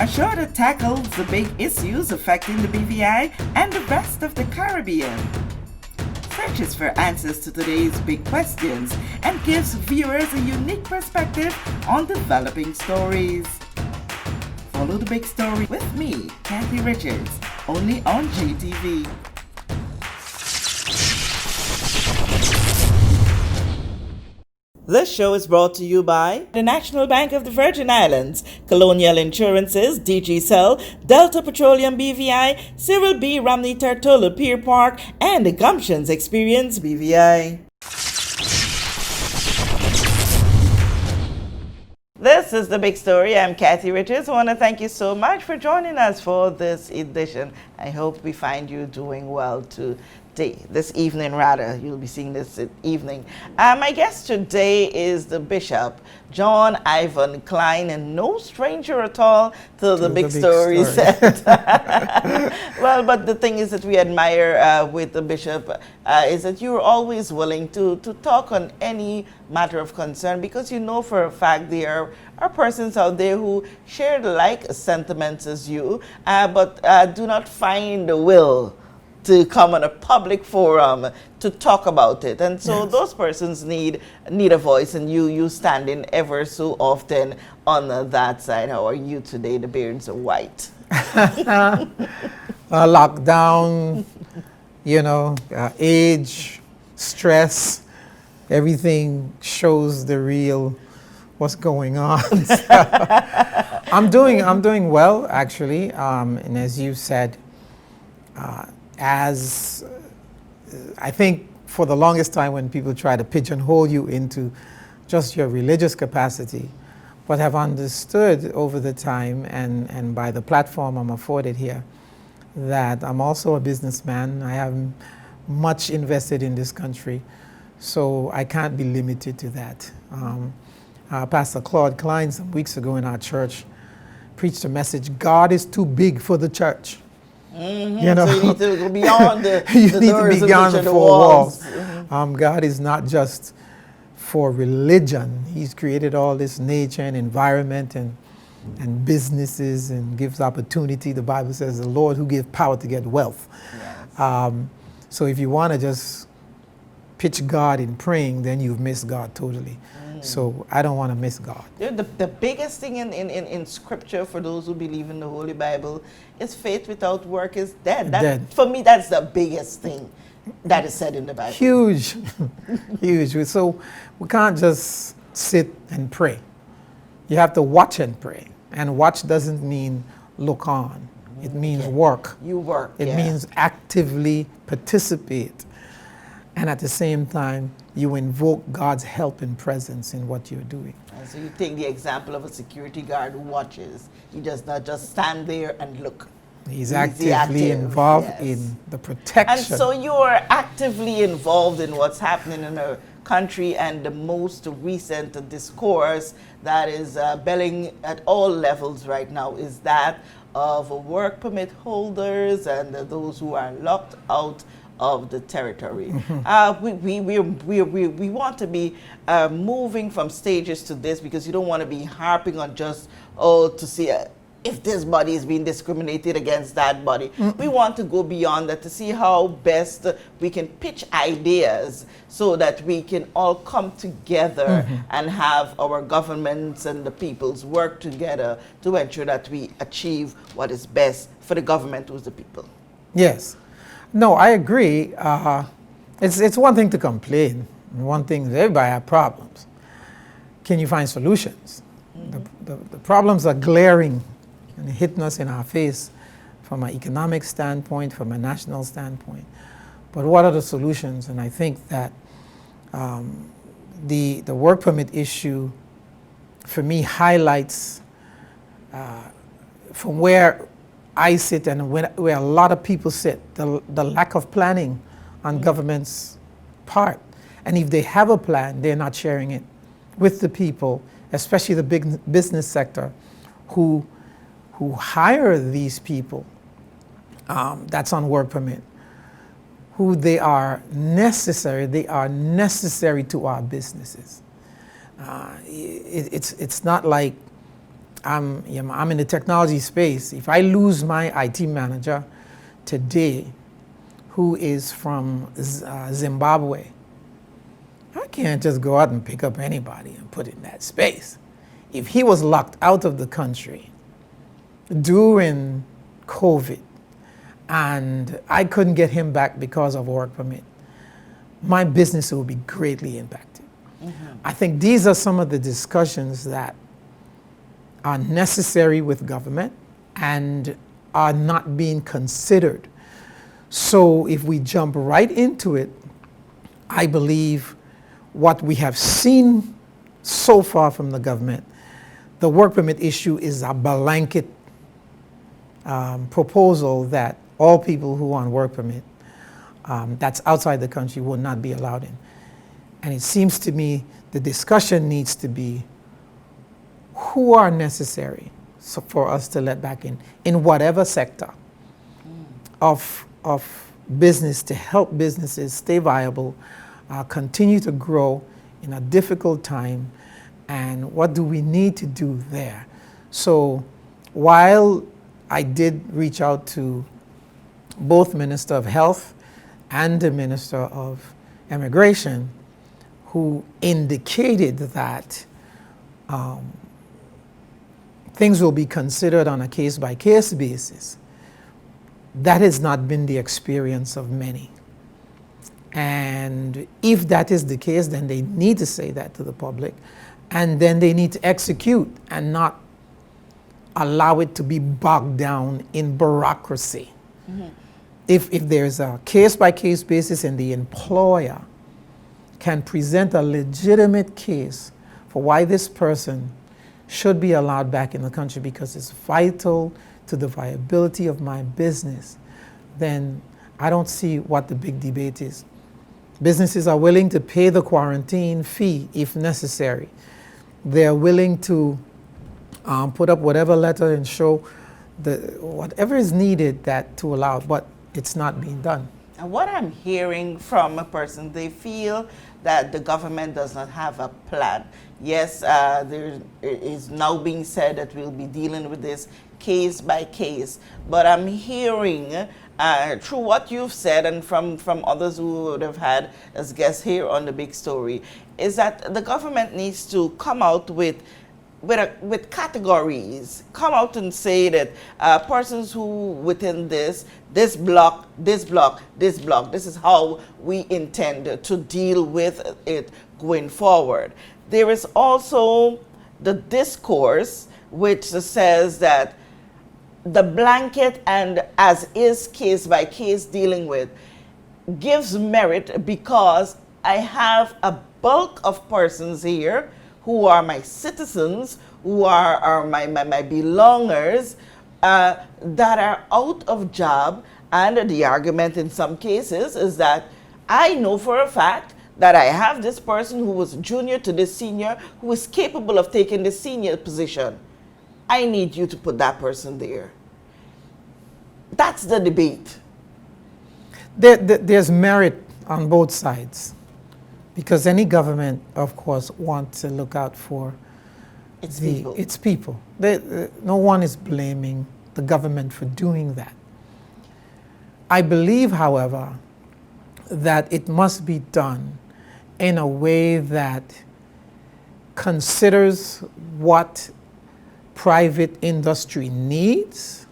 A show that tackles the big issues affecting the BVI and the rest of the Caribbean. Searches for answers to today's big questions and gives viewers a unique perspective on developing stories. Follow the big story with me, Kathy Richards, only on JTV. This show is brought to you by the National Bank of the Virgin Islands, Colonial Insurances, DG Cell, Delta Petroleum BVI, Cyril B. Romney Tortola Pier Park, and the Gumptions Experience BVI. This is The Big Story. I'm Kathy Richards. I want to thank you so much for joining us for this edition. I hope we find you doing well this evening. You'll be seeing this evening. My guest today is the Bishop, John Ivan CLINE, and no stranger at all to the Big Story set. Well, but the thing is that we admire with the Bishop is that you're always willing to talk on any matter of concern, because you know for a fact there are persons out there who share the like sentiments as you, but do not find the will to come on a public forum to talk about it. And so those persons need a voice, and you stand in ever so often on that side. How are you today? The beards are white. Lockdown, age, stress, everything shows the real what's going on. I'm doing well, actually, and as you said, as I think for the longest time when people try to pigeonhole you into just your religious capacity, but have understood over the time and by the platform I'm afforded here that I'm also a businessman. I have much invested in this country, so I can't be limited to that. Pastor Claude Klein some weeks ago in our church preached a message, God is too big for the church. Mm-hmm. So you need to go beyond the you need doors to be beyond and the the four walls. walls. God is not just for religion. He's created all this nature and environment and businesses and gives opportunity. The Bible says the Lord who gives power to get wealth. Yes. So if you want to just pitch God in praying, then you've missed God totally. So I don't want to miss God. The biggest thing in Scripture for those who believe in the Holy Bible is faith without work is dead. Dead. For me, that's the biggest thing that is said in the Bible. Huge, huge. So we can't just sit and pray. You have to watch and pray. And watch doesn't mean look on. It means work. You work. It means actively participate. And at the same time, you invoke God's help and presence in what you're doing. And so you take the example of a security guard who watches. He does not just stand there and look. He's actively involved in the protection. And so you are actively involved in what's happening in our country, and the most recent discourse that is belling at all levels right now is that of work permit holders and those who are locked out of the territory. We want to be moving from stages to this, because you don't want to be harping on just, to see if this body is being discriminated against that body. We want to go beyond that to see how best we can pitch ideas so that we can all come together and have our governments and the peoples work together to ensure that we achieve what is best for the government, who's the people. Yes. No, I agree. It's one thing to complain. One thing is everybody has problems. Can you find solutions? The problems are glaring and hitting us in our face from an economic standpoint, from a national standpoint. But what are the solutions? And I think that the work permit issue, for me, highlights from where I sit and where a lot of people sit, the lack of planning on government's part. And if they have a plan, they're not sharing it with the people, especially the big business sector, who hire these people that's on work permit, who they are necessary to our businesses. It's not like I'm in the technology space. If I lose my IT manager today, who is from Zimbabwe, I can't just go out and pick up anybody and put in that space. If he was locked out of the country during COVID and I couldn't get him back because of work permit, my business will be greatly impacted. I think these are some of the discussions that are necessary with government and are not being considered. So if we jump right into it, I believe what we have seen so far from the government, the work permit issue is a blanket proposal that all people who are on work permit that's outside the country will not be allowed in. And it seems to me the discussion needs to be who are necessary for us to let back in whatever sector of business to help businesses stay viable, continue to grow in a difficult time, and what do we need to do there? So while I did reach out to both Minister of Health and the Minister of Immigration, who indicated that things will be considered on a case-by-case basis, that has not been the experience of many. And if that is the case, then they need to say that to the public, and then they need to execute and not allow it to be bogged down in bureaucracy. If there's a case-by-case basis and the employer can present a legitimate case for why this person should be allowed back in the country because it's vital to the viability of my business, then I don't see what the big debate is. Businesses are willing to pay the quarantine fee if necessary. They're willing to put up whatever letter and show whatever is needed to allow, but it's not being done. And what I'm hearing from a person, they feel that the government does not have a plan. Yes, there is now being said that we'll be dealing with this case by case, but I'm hearing through what you've said and from others who would have had as guests here on The Big Story, is that the government needs to come out with categories, come out and say that persons who within this block, this is how we intend to deal with it going forward. There is also the discourse which says that the blanket and as is case by case dealing with gives merit because I have a bulk of persons here who are my citizens, who are my belongers, that are out of job. And the argument in some cases is that I know for a fact that I have this person who was junior to this senior who is capable of taking the senior position. I need you to put that person there. That's the debate. There's merit on both sides. Because any government, of course, wants to look out for its people. No one is blaming the government for doing that. I believe, however, that it must be done in a way that considers what private industry needs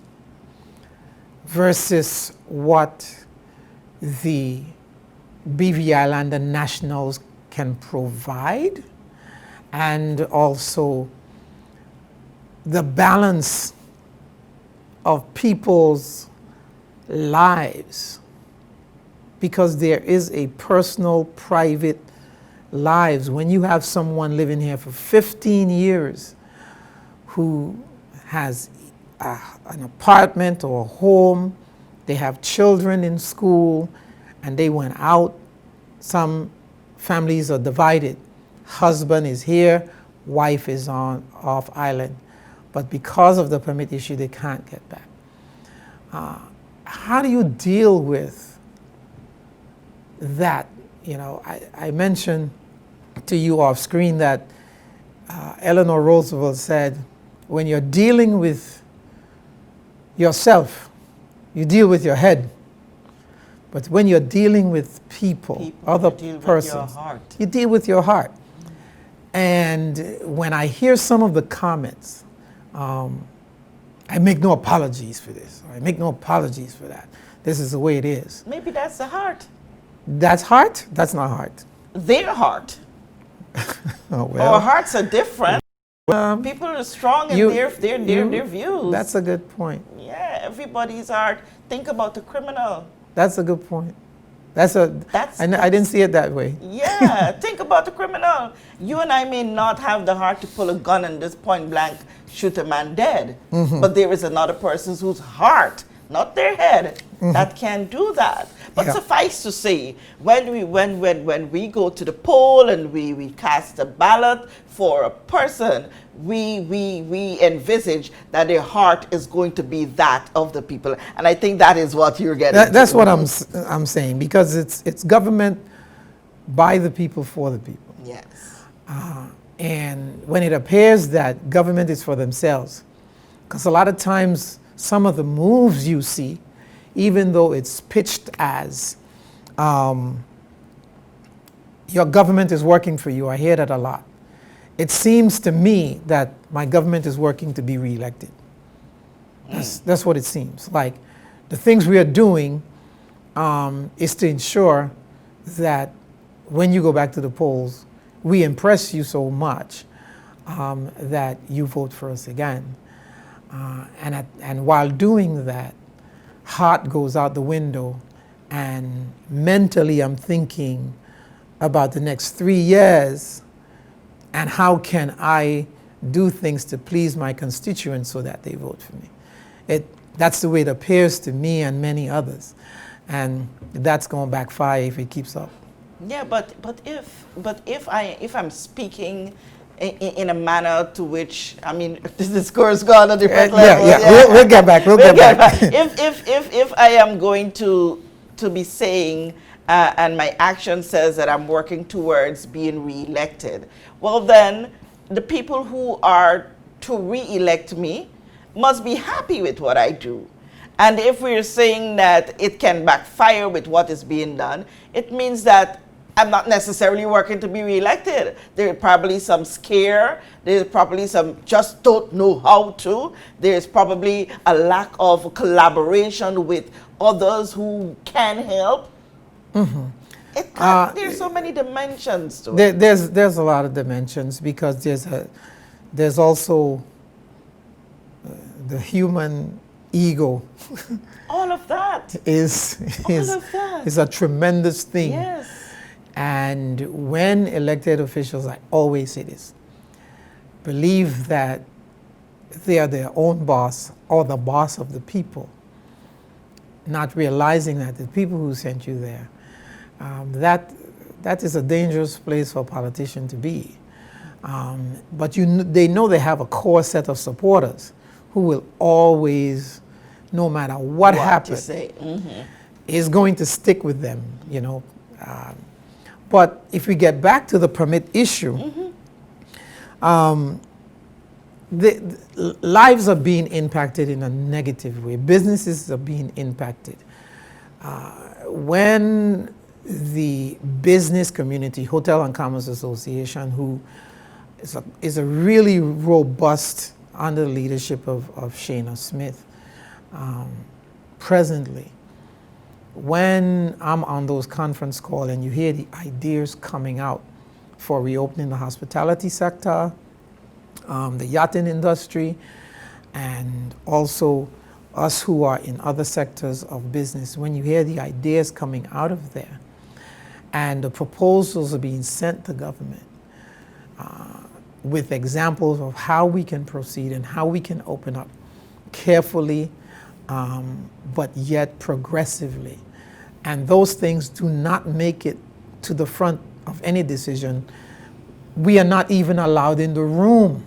versus what the BV Islander nationals can provide, and also the balance of people's lives, because there is a personal, private lives. When you have someone living here for 15 years who has an apartment or a home, they have children in school, and they went out. Some families are divided. Husband is here, wife is off island. But because of the permit issue, they can't get back. How do you deal with that? You know, I mentioned to you off screen that Eleanor Roosevelt said, when you're dealing with yourself, you deal with your head. But when you're dealing with people other persons, you deal with your heart. And when I hear some of the comments, I make no apologies for this, or I make no apologies for that. This is the way it is. Maybe that's the heart. That's heart? That's not heart. Their heart. Oh, well. Our hearts are different. People are strong in their views. That's a good point. Yeah, everybody's heart. Think about the criminal. That's a good point. I didn't see it that way. Yeah, think about the criminal. You and I may not have the heart to pull a gun and just point blank shoot a man dead, but there is another person's whose heart, not their head, that can do that. But suffice to say, when we go to the poll and we cast a ballot for a person, we envisage that their heart is going to be that of the people, and I think that is what you're getting. That's what I'm saying, because it's government by the people for the people. Yes. And when it appears that government is for themselves, because a lot of times some of the moves you see, even though it's pitched as your government is working for you, I hear that a lot. It seems to me that my government is working to be reelected. That's what it seems like. The things we are doing is to ensure that when you go back to the polls, we impress you so much that you vote for us again. And while doing that, heart goes out the window, and mentally I'm thinking about the next 3 years and how can I do things to please my constituents so that they vote for me. That's the way it appears to me and many others, and that's going to backfire if it keeps up. Yeah, but if I'm speaking in a manner to which, I mean, this discourse go on a different level. Yeah. We'll get back. We'll get back. If I am going to be saying, and my action says that I'm working towards being re-elected, well then, the people who are to re-elect me must be happy with what I do. And if we're saying that it can backfire with what is being done, it means that I'm not necessarily working to be reelected. There's probably some scare. There's probably some just don't know how to. There's probably a lack of collaboration with others who can help. There's so many dimensions to it. There's a lot of dimensions, because there's also the human ego. All of that is a tremendous thing. Yes. And when elected officials, I always say this, believe that they are their own boss or the boss of the people, not realizing that the people who sent you there, that is a dangerous place for a politician to be. But they know they have a core set of supporters who will always, no matter what happens, is going to stick with them, you know. But if we get back to the permit issue, the lives are being impacted in a negative way. Businesses are being impacted. When the business community, Hotel and Commerce Association, who is a really robust, under the leadership of Shana Smith, presently, when I'm on those conference calls and you hear the ideas coming out for reopening the hospitality sector, the yachting industry, and also us who are in other sectors of business, when you hear the ideas coming out of there and the proposals are being sent to government with examples of how we can proceed and how we can open up carefully, but yet progressively, and those things do not make it to the front of any decision, we are not even allowed in the room.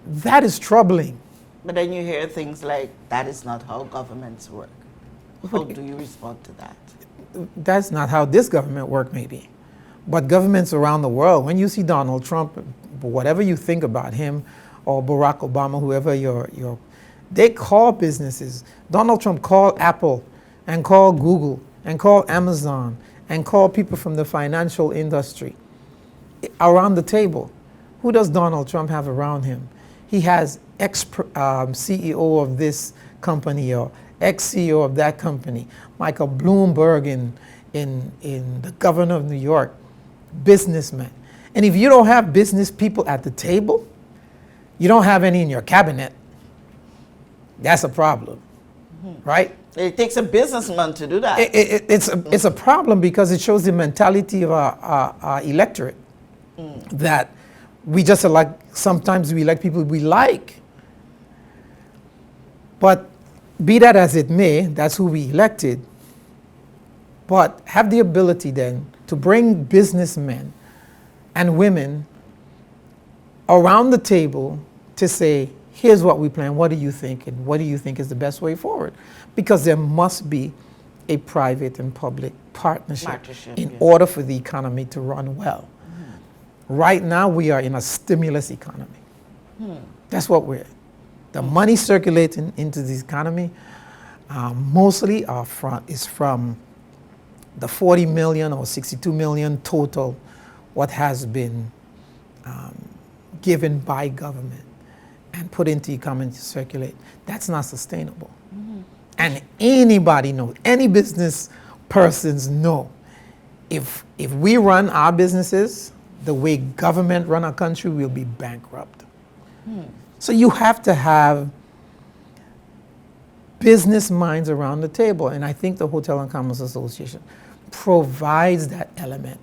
That is troubling. But then you hear things like, that is not how governments work. How do you respond to that? That's not how this government works, maybe. But governments around the world, when you see Donald Trump, whatever you think about him, or Barack Obama, whoever they call businesses. Donald Trump called Apple and called Google and called Amazon and called people from the financial industry around the table. Who does Donald Trump have around him? He has CEO of this company or ex-CEO of that company. Michael Bloomberg in the governor of New York, businessmen. And if you don't have business people at the table, you don't have any in your cabinet, that's a problem, right? It takes a businessman to do that. It's a problem because it shows the mentality of our electorate that we just elect, sometimes we elect people we like. But be that as it may, that's who we elected. But have the ability then to bring businessmen and women around the table to say, here's what we plan, what do you think, and what do you think is the best way forward? Because there must be a private and public partnership in order for the economy to run well. Right now, we are in a stimulus economy. That's what we're in. The money circulating into the economy mostly is from the 40 million or 62 million total what has been given by government and put into economy to circulate. That's not sustainable. And anybody knows, any business persons know, if we run our businesses the way government run our country, we'll be bankrupt. So you have to have business minds around the table. And I think the Hotel and Commerce Association provides that element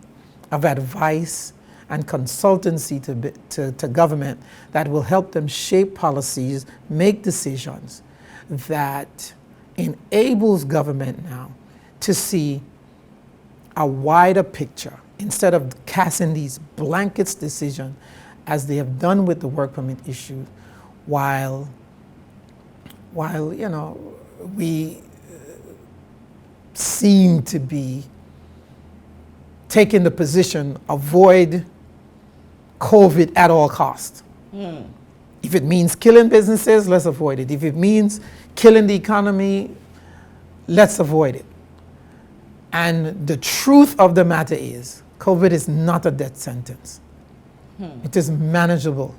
of advice and consultancy to government that will help them shape policies, make decisions that enables government now to see a wider picture instead of casting these blankets decisions as they have done with the work permit issue, while we seem to be taking the position avoid COVID at all costs. If it means killing businesses, let's avoid it. If it means killing the economy, let's avoid it. And the truth of the matter is, COVID is not a death sentence. It is manageable.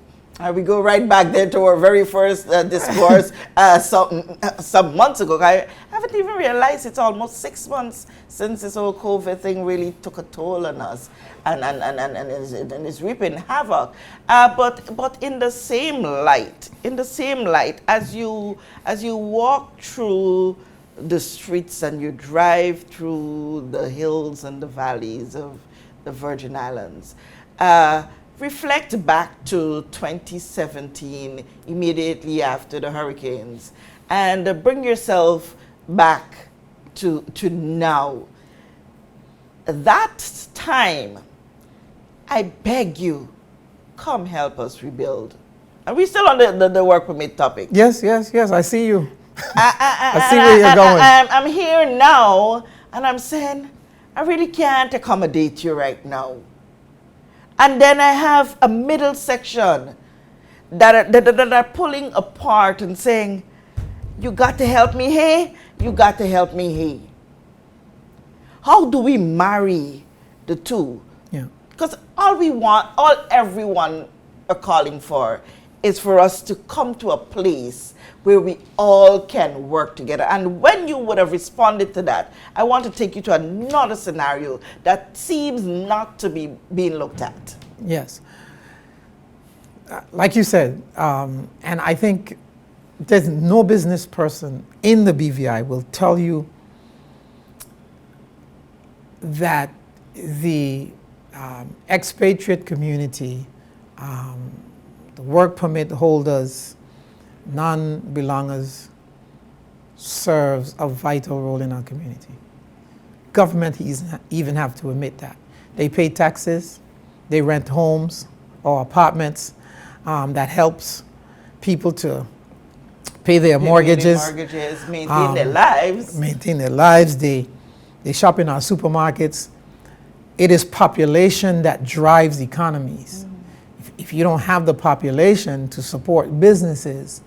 We go right back there to our very first discourse some months ago. I haven't even realized it's almost 6 months since this whole COVID thing really took a toll on us and is reaping havoc. But in the same light, as you walk through the streets and you drive through the hills and the valleys of the Virgin Islands, reflect back to 2017, immediately after the hurricanes, and bring yourself back to now. That time, I beg you, come help us rebuild. Are we still on the work permit topic? Yes, I see you. I see where you're going. I'm here now, and I'm saying, I really can't accommodate you right now. And then I have a middle section that are pulling apart and saying, you got to help me, hey, you got to help me, hey. How do we marry the two? Yeah. Because all everyone are calling for is for us to come to a place where we all can work together. And when you would have responded to that, I want to take you to another scenario that seems not to be being looked at. Yes. Like you said, and I think there's no business person in the BVI will tell you that the expatriate community, the work permit holders, non-belongers, serves a vital role in our community. Government even have to admit that. They pay taxes, they rent homes or apartments. That helps people to pay their mortgages, maintain their lives. Maintain their lives. They shop in our supermarkets. it is population that drives economies. If you don't have the population to support businesses,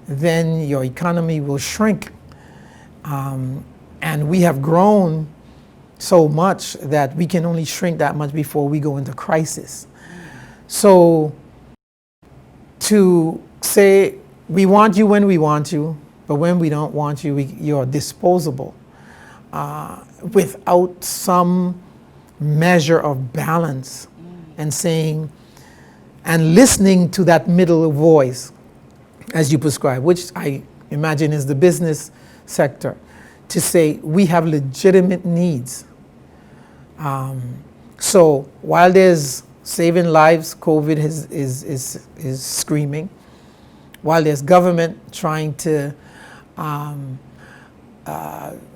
then your economy will shrink. And we have grown so much that we can only shrink that much before we go into crisis. So to say, we want you when we want you, but when we don't want you, you're disposable, without some measure of balance, and saying, and listening to that middle voice, as you prescribe, which I imagine is the business sector, to say we have legitimate needs. So while there's saving lives, COVID is screaming, while there's government trying to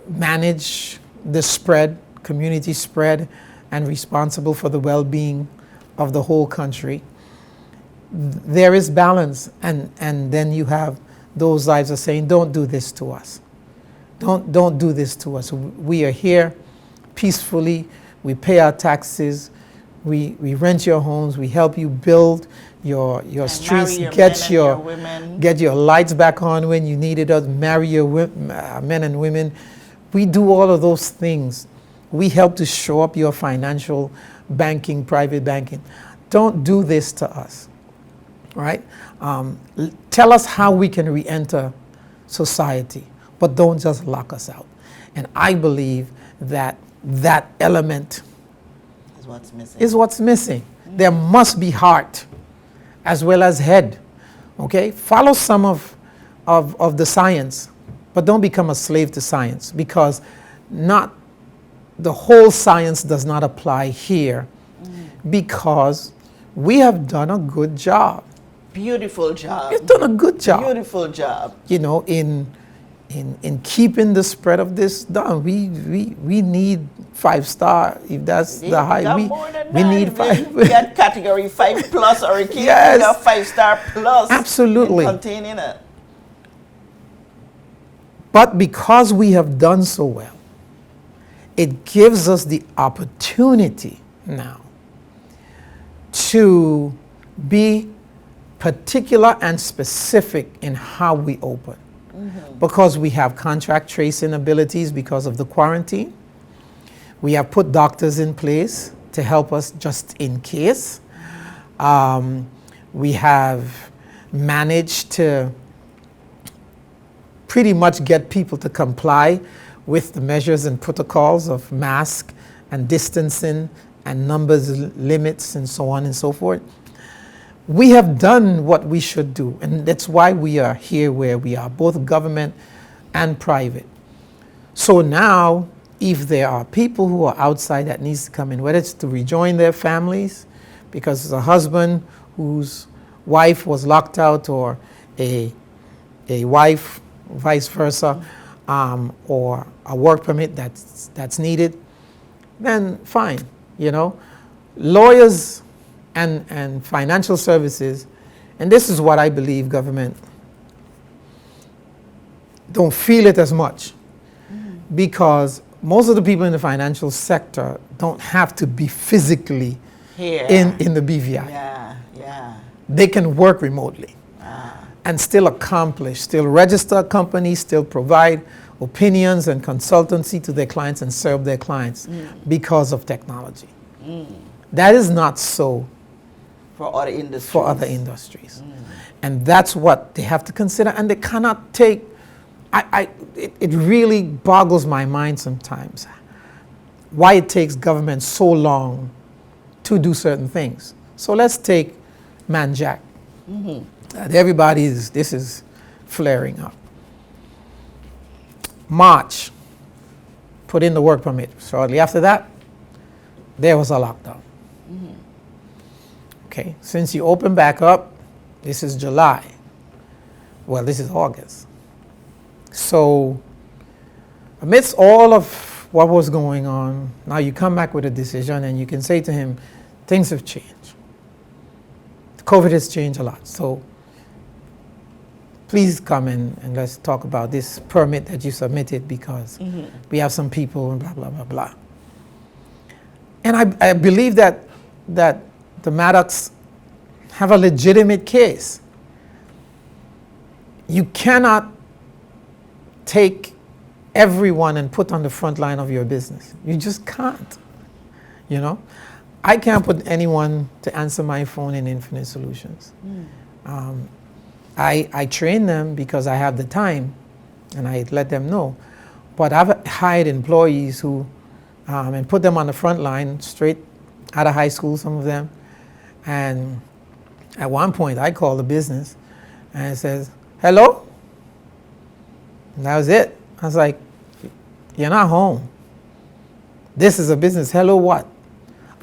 manage the spread, community spread, and responsible for the well-being of the whole country, there is balance. And then you have those lives are saying, don't do this to us. Don't do this to us. We are here peacefully. We pay our taxes. We rent your homes. We help you build your streets. Get your lights back on when you need it. Marry your men and women. We do all of those things. We help to show up your financial banking, private banking. Don't do this to us, right? Tell us how we can re-enter society, but don't just lock us out. And I believe that that element is what's missing. There must be heart as well as head, okay? Follow some of the science, but don't become a slave to science, because not the whole science does not apply here, because we have done a good job. Beautiful job. We've done a good job. Beautiful job. You know, in keeping the spread of this down. We need 5-star. If that's the high, we need 5. We got category 5 plus, or we got 5-star plus. Absolutely. Containing it. But because we have done so well, it gives us the opportunity now to be particular and specific in how we open. Because we have contract tracing abilities because of the quarantine. We have put doctors in place to help us just in case. We have managed to pretty much get people to comply with the measures and protocols of mask and distancing and numbers limits and so on and so forth. We have done what we should do, and that's why we are here where we are, both government and private. So now, if there are people who are outside that needs to come in, whether it's to rejoin their families, because it's a husband whose wife was locked out, or a wife, vice versa, or a work permit that's needed, then fine, you know. Lawyers and financial services, and this is what I believe government don't feel it as much, because most of the people in the financial sector don't have to be physically here in the BVI. Yeah. They can work remotely and still accomplish, still register companies, still provide opinions and consultancy to their clients and serve their clients because of technology. That is not so for other industries. And that's what they have to consider, and they cannot take, it really boggles my mind sometimes why it takes government so long to do certain things. So let's take Manjack. This is flaring up. March, put in the work permit. Shortly after that, there was a lockdown. Okay, since you open back up, this is July. Well, this is August. So amidst all of what was going on, now you come back with a decision and you can say to him, things have changed. COVID has changed a lot. So please come in and let's talk about this permit that you submitted, because we have some people and blah, blah, blah, blah. And I believe that the Maddocks have a legitimate case. You cannot take everyone and put on the front line of your business. You just can't, you know? I can't put anyone to answer my phone in Infinite Solutions. I train them because I have the time, and I let them know. But I've hired employees who, and put them on the front line, straight out of high school, some of them. And at one point, I called the business, and it says, hello? And that was it. I was like, you're not home. This is a business. Hello what?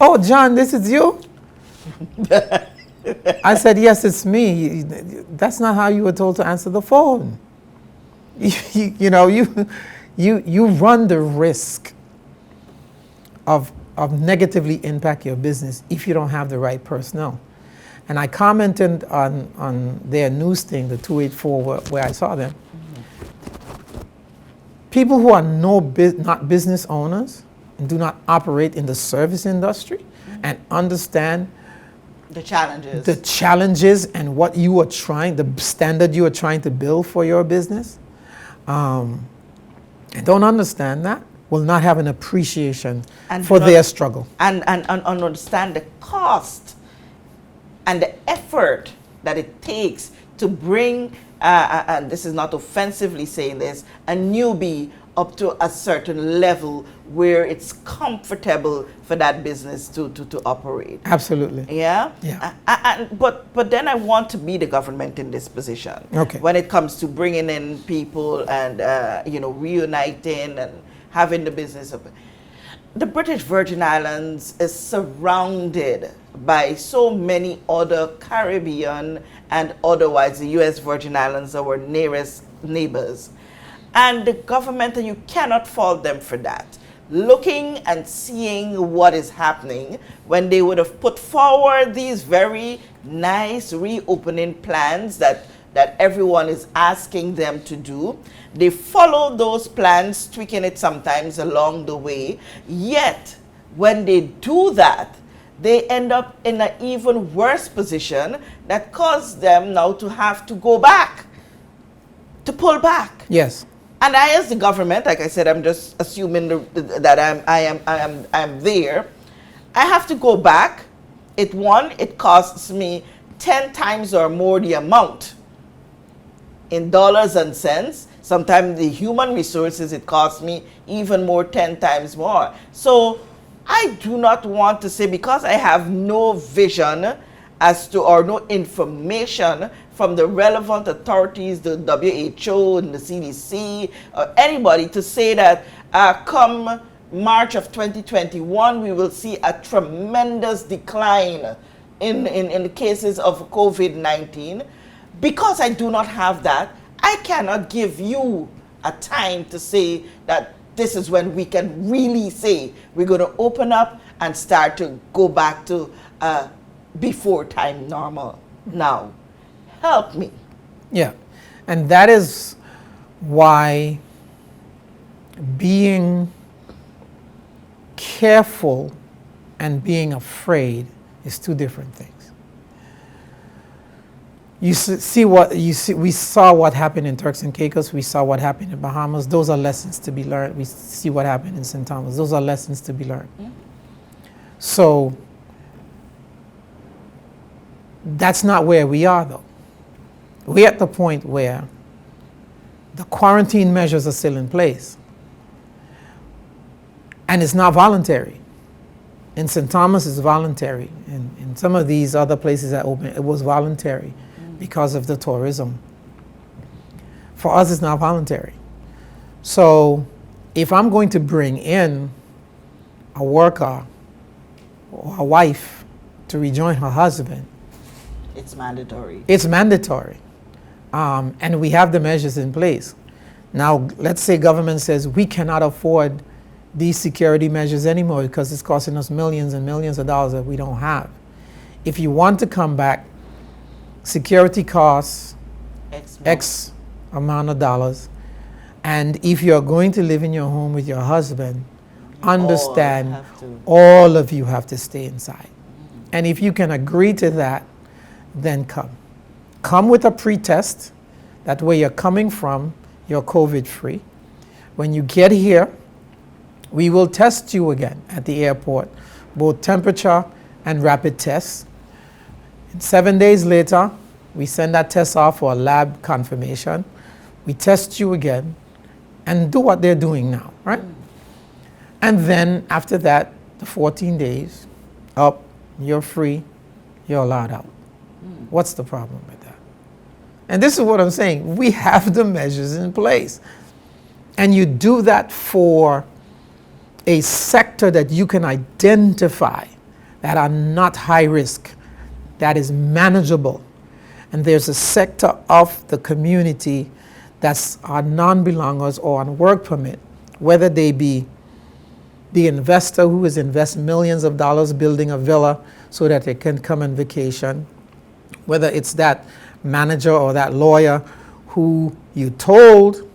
Oh, John, this is you? I said, yes, it's me. That's not how you were told to answer the phone. You run the risk of negatively impact your business if you don't have the right personnel. And I commented on their news thing, the 284, where I saw them. People who are not business owners and do not operate in the service industry and understand the challenges. The challenges and what you are trying, the standard you are trying to build for your business, and don't understand that, will not have an appreciation for their struggle. And understand the cost and the effort that it takes to bring, and this is not offensively saying this, a newbie up to a certain level where it's comfortable for that business to operate. Absolutely. Yeah? Yeah. But then I want to be the government in this position. Okay. When it comes to bringing in people and, reuniting and having the business of it. The British Virgin Islands is surrounded by so many other Caribbean and otherwise the U.S. Virgin Islands, our nearest neighbors. And the government, and you cannot fault them for that, looking and seeing what is happening when they would have put forward these very nice reopening plans that everyone is asking them to do. They follow those plans, tweaking it sometimes along the way. Yet, when they do that, they end up in an even worse position that caused them now to have to go back, to pull back. Yes. And I, as the government, like I said, I'm just assuming that I'm there. I have to go back. It costs me 10 times or more the amount in dollars and cents. Sometimes the human resources, it costs me even more, 10 times more. So I do not want to say, because I have no vision as to, or no information from the relevant authorities, the WHO and the CDC, or anybody, to say that come March of 2021, we will see a tremendous decline in the cases of COVID-19. Because I do not have that, I cannot give you a time to say that this is when we can really say we're going to open up and start to go back to before time normal. Now, help me. Yeah, and that is why being careful and being afraid is two different things. We saw what happened in Turks and Caicos. We saw what happened in Bahamas. Those are lessons to be learned. We see what happened in St. Thomas. Those are lessons to be learned. Mm-hmm. So that's not where we are, though. We're at the point where the quarantine measures are still in place. And it's not voluntary. In St. Thomas, it's voluntary. In some of these other places that open, it was voluntary because of the tourism. For us, it's not voluntary. So if I'm going to bring in a worker or a wife to rejoin her husband, it's mandatory. It's mandatory. And we have the measures in place. Now, let's say government says we cannot afford these security measures anymore because it's costing us millions and millions of dollars that we don't have. If you want to come back, security costs X amount of dollars. And if you're going to live in your home with your husband, understand have to. all of you have to stay inside. And if you can agree to that, then come. Come with a pre-test. That where you're coming from, you're COVID-free. When you get here, we will test you again at the airport, both temperature and rapid tests. And 7 days later, we send that test off for a lab confirmation. We test you again and do what they're doing now, right? And then after that, the 14 days, up, you're free, you're allowed out. What's the problem with that? And this is what I'm saying. We have the measures in place. And you do that for a sector that you can identify that are not high risk, that is manageable. And there's a sector of the community that's our non-belongers or on work permit, whether they be the investor who is investing millions of dollars building a villa so that they can come on vacation, whether it's that manager or that lawyer who you told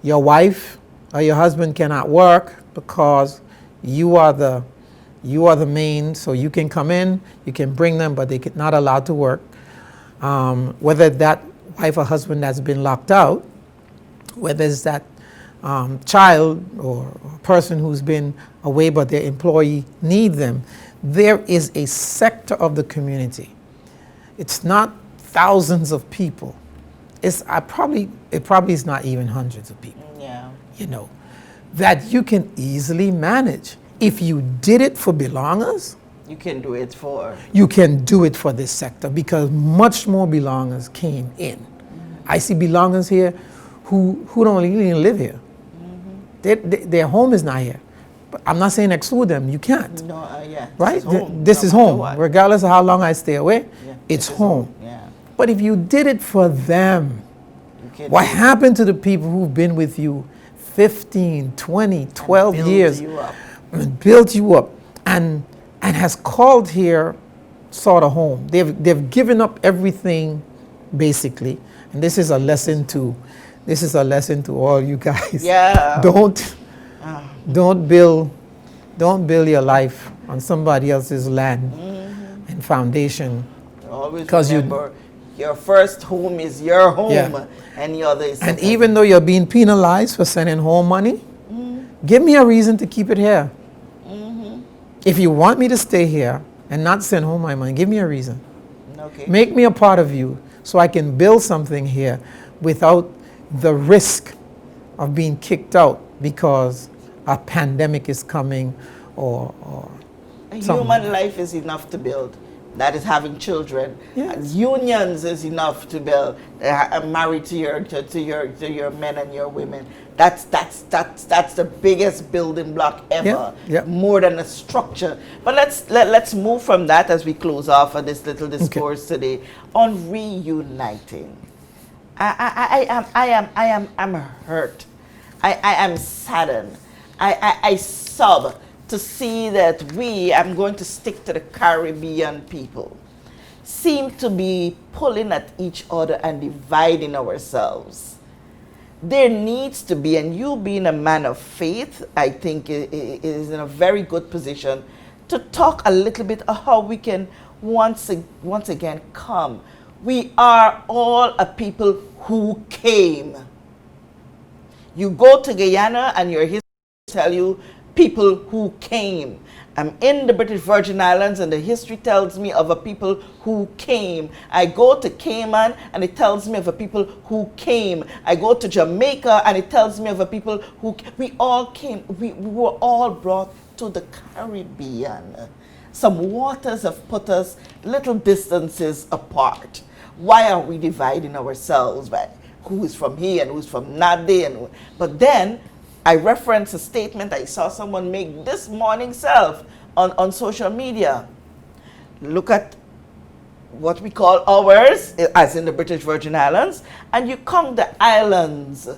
your wife or your husband cannot work because you are the main, so you can come in, you can bring them, but they're not allowed to work. Whether that wife or husband that's been locked out, whether it's that child or person who's been away but their employee need them, there is a sector of the community. It's not thousands of people. It probably is not even hundreds of people. Yeah. You know, that you can easily manage. If you did it for belongers, You can do it for. you can do it for this sector because much more belongers came in. I see belongers here who don't even live here. Their home is not here. But I'm not saying exclude them. You can't. No, yeah. Right? This is home. No matter what. Regardless of how long I stay away, Yeah, it's this is home. Yeah. But if you did it for them, You can what do it happened to the people who've been with you 15, 20, 12 build years you up. and built you up and has called here sort of home? They've given up everything basically. And this is a lesson to all you guys. Yeah. Don't build your life on somebody else's land and foundation. Always 'Cause you- remember, your first home is your home, Yeah. and the other is. And even though you're being penalized for sending home money, give me a reason to keep it here. If you want me to stay here and not send home my money, give me a reason. Okay. Make me a part of you so I can build something here without the risk of being kicked out because a pandemic is coming or A something. human life is enough to build. That is having children. Yes. Unions is enough to build. Married to your men and your women. That's the biggest building block ever. Yeah, yeah. More than a structure. But let's move from that as we close off on this little discourse today on reuniting. I'm hurt. I am saddened. I sob to see that I'm going to stick to the Caribbean people, seem to be pulling at each other and dividing ourselves. There needs to be, and you being a man of faith, I think is in a very good position to talk a little bit of how we can once again come. We are all a people who came. You go to Guyana and your history tell you people who came. I'm in the British Virgin Islands and the history tells me of a people who came. I go to Cayman and it tells me of a people who came. I go to Jamaica and it tells me of a people who we all came. We were all brought to the Caribbean. Some waters have put us little distances apart. Why are we dividing ourselves by who is from here and who's from Nade? But then I reference a statement I saw someone make this morning self on social media. Look at what we call ours, as in the British Virgin Islands, and you count the islands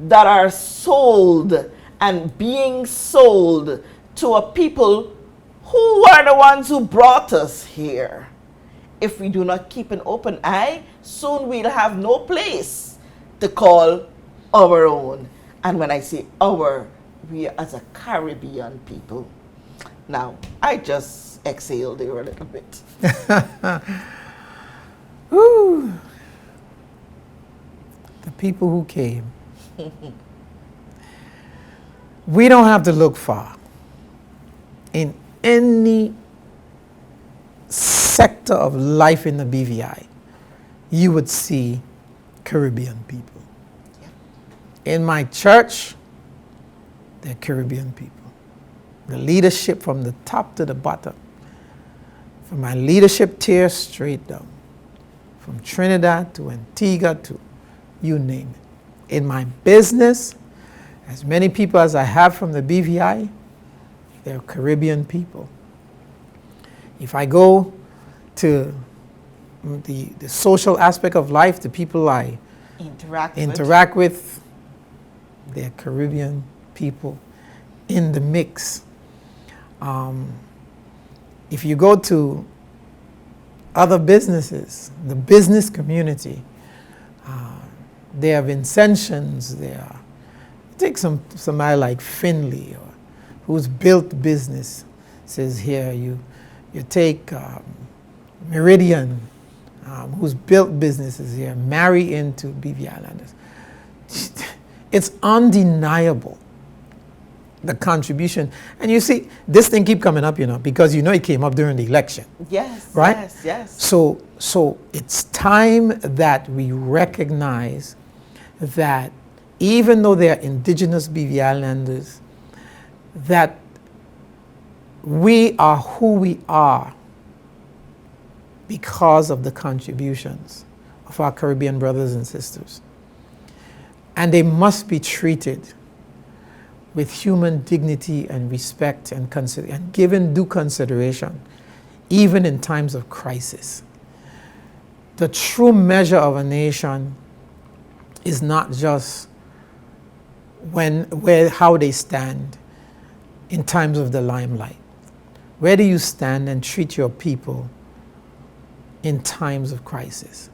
that are sold and being sold to a people who are the ones who brought us here. If we do not keep an open eye, soon we'll have no place to call our own. And when I say our, we as a Caribbean people. Now, I just exhaled there a little bit. Woo. The people who came. We don't have to look far. In any sector of life in the BVI, you would see Caribbean people. Yeah. In my church, they're Caribbean people. The leadership from the top to the bottom, from my leadership tier straight down, from Trinidad to Antigua to you name it. In my business, as many people as I have from the BVI, they're Caribbean people. If I go to the social aspect of life, the people I interact with, they're Caribbean people in the mix. If you go to other businesses, the business community, there are Vincentians there. Take somebody like Finley, or who's built businesses here. You take Meridian, who's built businesses here, marry into BVI Islanders. It's undeniable, the contribution. And you see, this thing keep coming up, because it came up during the election. Yes, right? Yes. So it's time that we recognize that even though they are indigenous BVI Islanders, that we are who we are because of the contributions of our Caribbean brothers and sisters. And they must be treated with human dignity and respect and given due consideration, even in times of crisis. The true measure of a nation is not just how they stand in times of the limelight. Where do you stand and treat your people in times of crisis?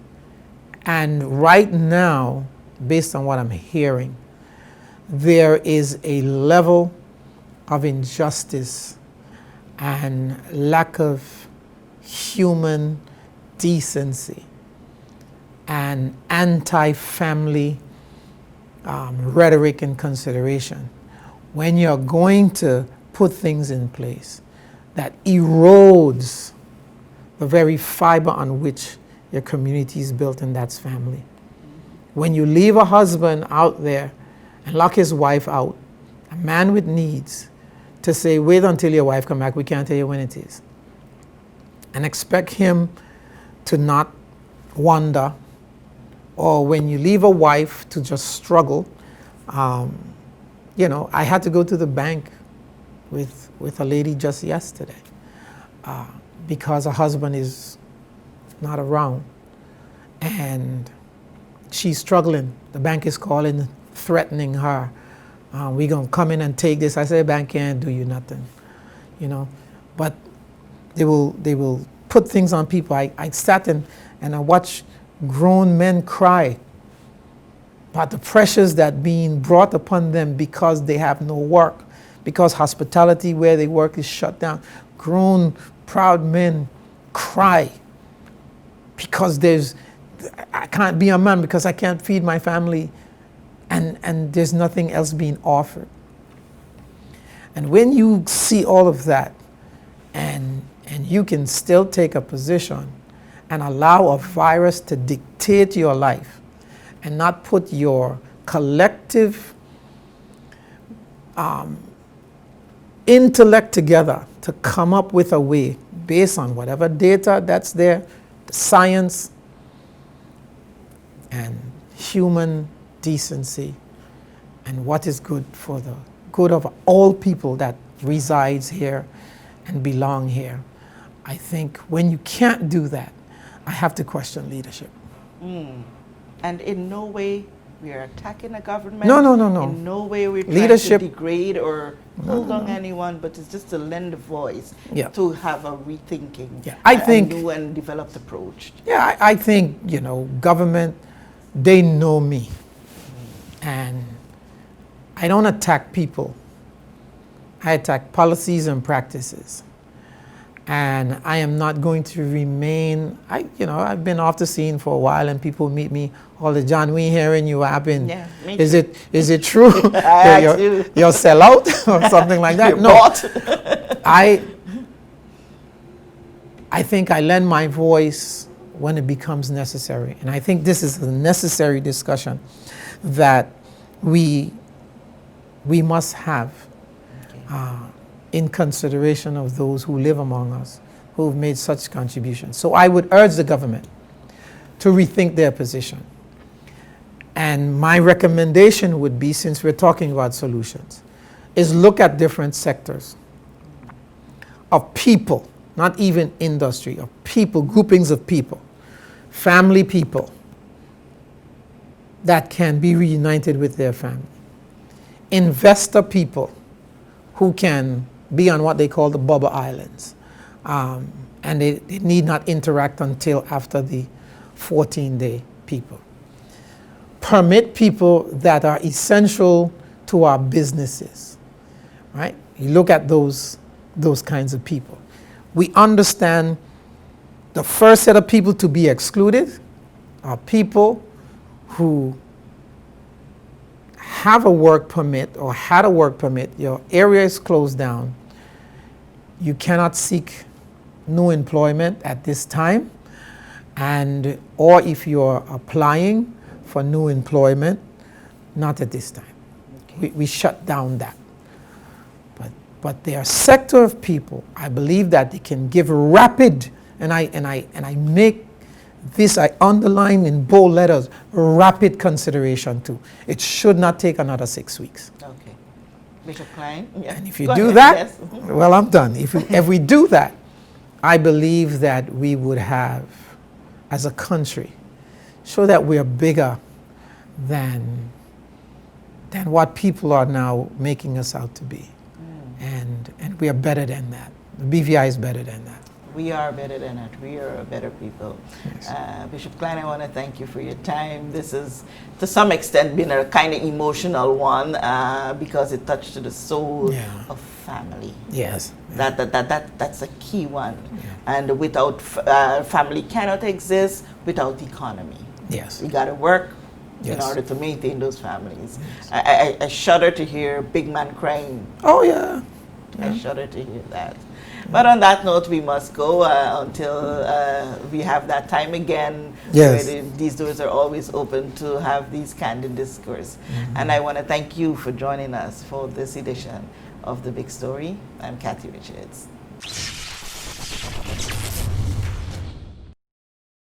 And right now, based on what I'm hearing, there is a level of injustice and lack of human decency and anti-family rhetoric and consideration when you're going to put things in place that erodes the very fiber on which your community is built, and that's family. When you leave a husband out there and lock his wife out, a man with needs, to say, wait until your wife come back, we can't tell you when it is, and expect him to not wander, or when you leave a wife to just struggle. I had to go to the bank with a lady just yesterday because her husband is not around and she's struggling. The bank is calling, threatening her. We're going to come in and take this. I said, the bank can't do you nothing, But they will put things on people. I sat and I watched grown men cry about the pressures that being brought upon them because they have no work, because hospitality where they work is shut down. Grown, proud men cry because I can't be a man because I can't feed my family, and there's nothing else being offered. And when you see all of that, and you can still take a position and allow a virus to dictate your life and not put your collective intellect together to come up with a way based on whatever data that's there, the science and human decency and what is good for the good of all people that resides here and belong here. I think when you can't do that, I have to question leadership. And in no way we are attacking the government. No. In no way we're trying leadership to degrade or pull down anyone, but it's just to lend a voice to have a rethinking, a new and developed approach. Yeah, I think, government, they know me. And I don't attack people I attack policies and practices. And I am not going to remain, I've been off the scene for a while and people meet me all the John, we hearing you happen. Yeah, me Is too. it true? You're sell out or something like that? You're No. bought. I think I lend my voice when it becomes necessary. And I think this is a necessary discussion that we must have in consideration of those who live among us, who have made such contributions. So I would urge the government to rethink their position. And my recommendation would be, since we're talking about solutions, is look at different sectors of people, not even industry, of people, groupings of people, family people that can be reunited with their family. Investor people who can be on what they call the bubble islands. And they need not interact until after the 14-day people. Permit people that are essential to our businesses, right? You look at those kinds of people. We understand the first set of people to be excluded are people who have a work permit or had a work permit, your area is closed down, you cannot seek new employment at this time, or if you're applying for new employment, not at this time. Okay. We shut down that. But there are a sector of people, I believe that they can give rapid, and I make this, I underline in bold letters, rapid consideration to. It should not take another 6 weeks. Okay. Bishop CLINE? Yeah. And if you do that, well, I'm done. If we do that, I believe that we would have, as a country, show that we are bigger than what people are now making us out to be. And we are better than that. The BVI is better than that. We are better than it. We are a better people. Yes. Bishop CLINE, I want to thank you for your time. This has, to some extent, been a kind of emotional one because it touched to the soul of family. Yes. That's a key one. Yeah. And without family cannot exist without economy. Yes. You got to work in order to maintain those families. Yes. I shudder to hear big man crying. Oh, yeah. I shudder to hear that. But on that note, we must go until we have that time again. Yes. Where these doors are always open to have these candid discourse. Mm-hmm. And I want to thank you for joining us for this edition of The Big Story. I'm Kathy Richards.